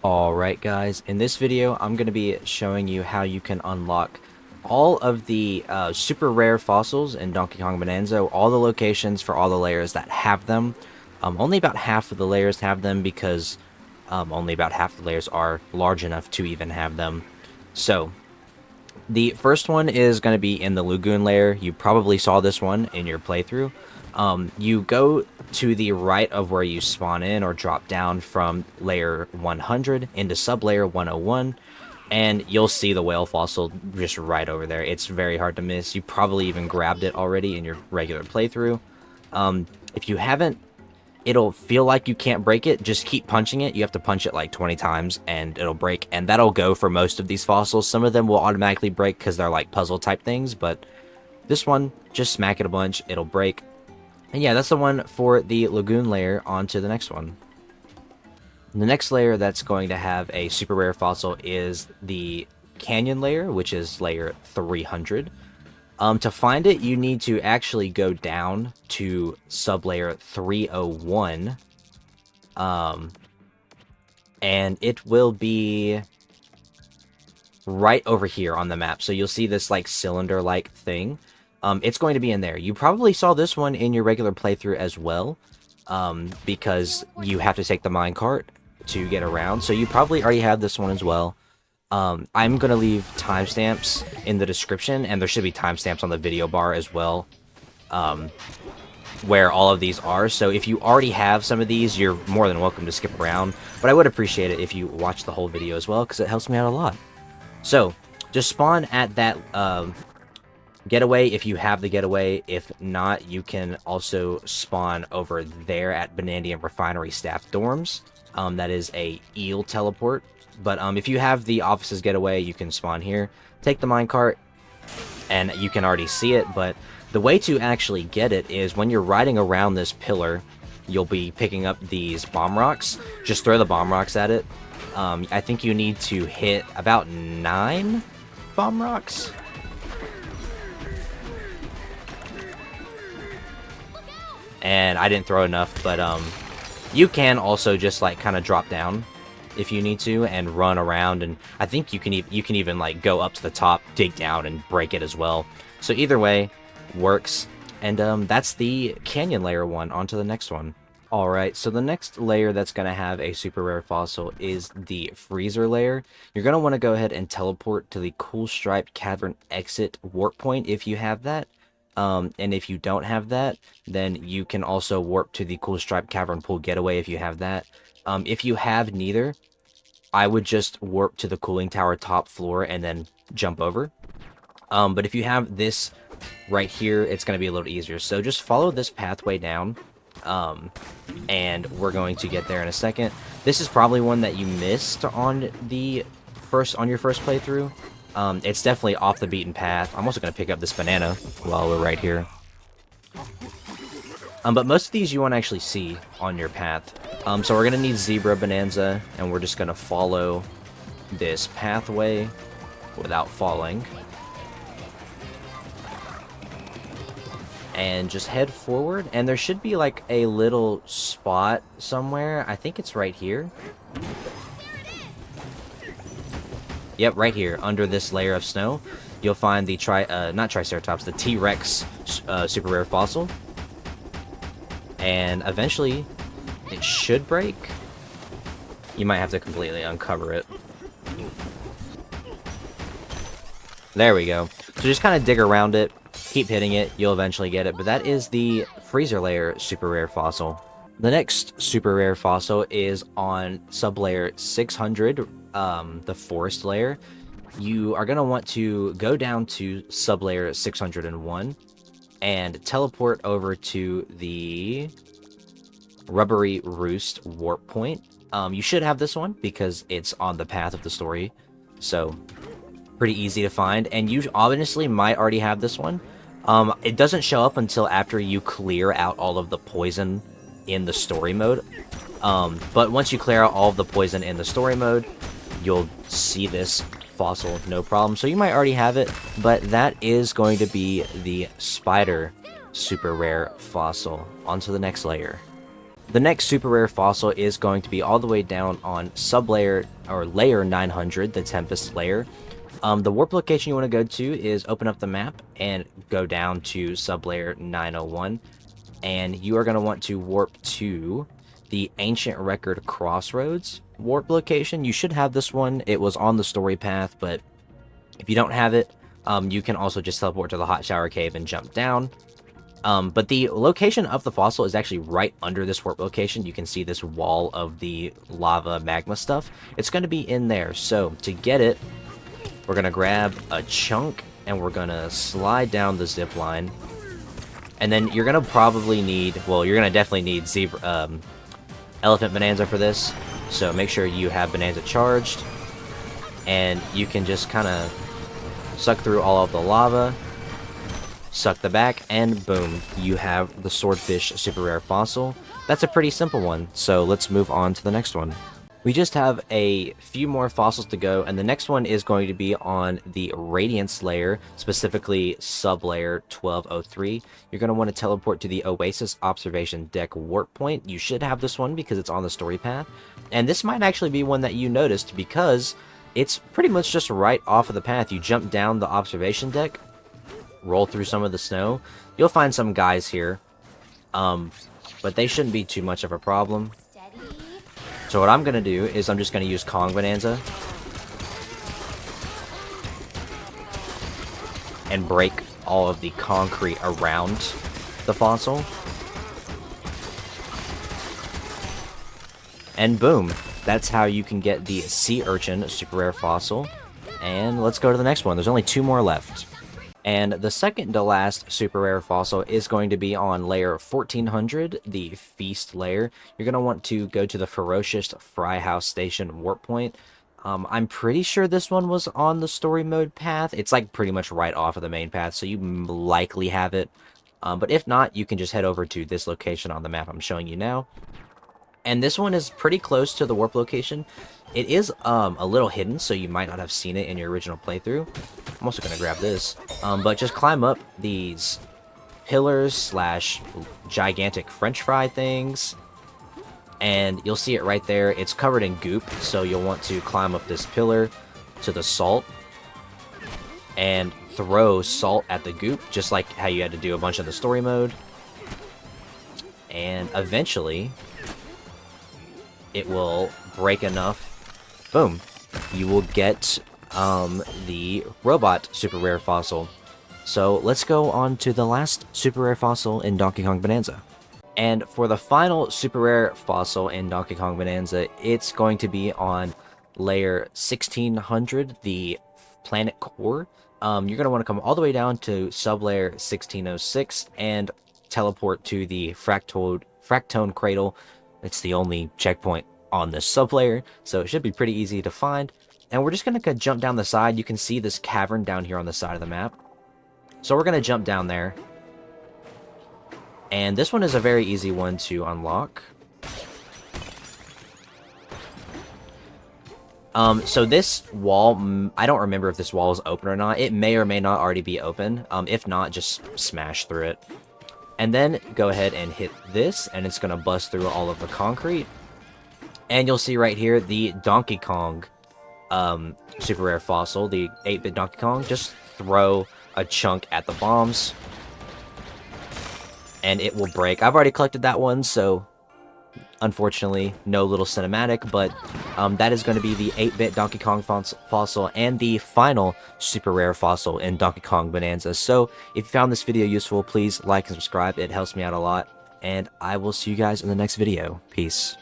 Alright guys, in this video I'm going to be showing you how you can unlock all of the super rare fossils in Donkey Kong Bonanza, all the locations for all the layers that have them. Only about half of the layers have them because only about half the layers are large enough to even have them. So, the first one is going to be in the Lagoon layer. You probably saw this one in your playthrough. You go to the right of where you spawn in or drop down from layer 100 into sub-layer 101, and you'll see the whale fossil just right over there. It's very hard to miss. You probably even grabbed it already in your regular playthrough. If you haven't, it'll feel like you can't break it. Just keep punching it. You have to punch it like 20 times and it'll break, and that'll go for most of these fossils. Some of them will automatically break because they're like puzzle type things, but this one, just smack it a bunch, it'll break. And yeah, that's the one for the Lagoon layer. On to the next one. The next layer that's going to have a super rare fossil is the Canyon layer, which is layer 300. To find it, you need to actually go down to sub-layer 301. And it will be right over here on the map. So you'll see this like cylinder-like thing. It's going to be in there. You probably saw this one in your regular playthrough as well, because you have to take the minecart to get around. So you probably already have this one as well. I'm going to leave timestamps in the description, and there should be timestamps on the video bar as well, where all of these are. So if you already have some of these, you're more than welcome to skip around. But I would appreciate it if you watch the whole video as well, because it helps me out a lot. So just spawn at that getaway if you have the getaway. If not, you can also spawn over there at Bananza Refinery Staff Dorms. That is a eel teleport. But if you have the office's getaway, you can spawn here, take the minecart, and you can already see it. But the way to actually get it is when you're riding around this pillar, you'll be picking up these bomb rocks. Just throw the bomb rocks at it. I think you need to hit about 9 bomb rocks. And I didn't throw enough, but you can also just like kind of drop down if you need to and run around, and I think you can even like go up to the top, dig down, and break it as well. So either way works. And that's the Canyon layer one. On to the next one. Alright, so the next layer that's going to have a super rare fossil is the Freezer layer. You're going to want to go ahead and teleport to the Cool Stripe Cavern exit warp point if you have that. And if you don't have that, then you can also warp to the Cool Stripe Cavern Pool Getaway if you have that. If you have neither, I would just warp to the Cooling Tower top floor and then jump over. But if you have this right here, it's going to be a little easier. So just follow this pathway down, and we're going to get there in a second. This is probably one that you missed on your first playthrough. It's definitely off the beaten path. I'm also going to pick up this banana while we're right here. But most of these you won't actually see on your path. So we're going to need Zebra Bananza, and we're just going to follow this pathway without falling. And just head forward, and there should be like a little spot somewhere. I think it's right here. Yep, right here, under this layer of snow, you'll find the not Triceratops, the T-Rex super rare fossil. And eventually, it should break. You might have to completely uncover it. There we go. So just kind of dig around it, keep hitting it, you'll eventually get it. But that is the Freezer layer super rare fossil. The next super rare fossil is on sub-layer 600, the forest layer. You are going to want to go down to sub-layer 601 and teleport over to the Rubbery Roost warp point. You should have this one because it's on the path of the story, so pretty easy to find. And you honestly might already have this one. It doesn't show up until after you clear out all of the poison in the story mode. But once you clear out all of the poison in the story mode, you'll see this fossil no problem. So you might already have it, but that is going to be the Spider super rare fossil. On to the next layer. The next super rare fossil is going to be all the way down on sublayer or layer 900, the Tempest layer. The warp location you want to go to is open up the map and go down to sublayer 901, and you are going to want to warp to the Ancient Record Crossroads warp location. You should have this one. It was on the story path, but if you don't have it, you can also just teleport to the Hot Shower Cave and jump down. But the location of the fossil is actually right under this warp location. You can see this wall of the lava magma stuff. It's going to be in there. So to get it, we're going to grab a chunk and we're going to slide down the zip line. And then you're going to probably need, well, you're going to definitely need Elephant Bananza for this. So make sure you have Bananza charged. And you can just kind of suck through all of the lava. Suck the back, and boom, you have the Swordfish super rare fossil. That's a pretty simple one, so let's move on to the next one. We just have a few more fossils to go, and the next one is going to be on the Radiance layer, specifically sub-layer 1203. You're going to want to teleport to the Oasis Observation Deck warp point. You should have this one because it's on the story path, and this might actually be one that you noticed because it's pretty much just right off of the path. You jump down the observation deck, roll through some of the snow. You'll find some guys here, but they shouldn't be too much of a problem. So what I'm going to do is I'm just going to use Kong Bananza and break all of the concrete around the fossil. And boom, that's how you can get the Sea Urchin super rare fossil. And let's go to the next one. There's only 2 more left. And the second to last super rare fossil is going to be on layer 1400, the Feast layer. You're going to want to go to the Ferocious Fry House Station warp point. I'm pretty sure this one was on the story mode path. It's like pretty much right off of the main path, so you likely have it. But if not, you can just head over to this location on the map I'm showing you now. And this one is pretty close to the warp location. It is a little hidden, so you might not have seen it in your original playthrough. I'm also going to grab this. But just climb up these pillars slash gigantic french fry things. And you'll see it right there. It's covered in goop, so you'll want to climb up this pillar to the salt. And throw salt at the goop, just like how you had to do a bunch of the story mode. And eventually, it will break enough. Boom. You will get the robot super rare fossil. So let's go on to the last super rare fossil in Donkey Kong Bonanza. And for the final super rare fossil in Donkey Kong Bonanza, it's going to be on layer 1600, the planet core. You're going to want to come all the way down to sublayer 1606 and teleport to the Fractone Cradle. It's the only checkpoint on this sublayer, so it should be pretty easy to find. And we're just going to jump down the side. You can see this cavern down here on the side of the map. So we're going to jump down there. And this one is a very easy one to unlock. So this wall, I don't remember if this wall is open or not. It may or may not already be open. If not, just smash through it. And then go ahead and hit this, and it's going to bust through all of the concrete. And you'll see right here the Donkey Kong super rare fossil, the 8-bit Donkey Kong. Just throw a chunk at the bombs, and it will break. I've already collected that one, so unfortunately, no little cinematic, but that is going to be the 8-bit Donkey Kong fossil and the final super rare fossil in Donkey Kong Bonanza. So if you found this video useful, please like and subscribe. It helps me out a lot, and I will see you guys in the next video. Peace.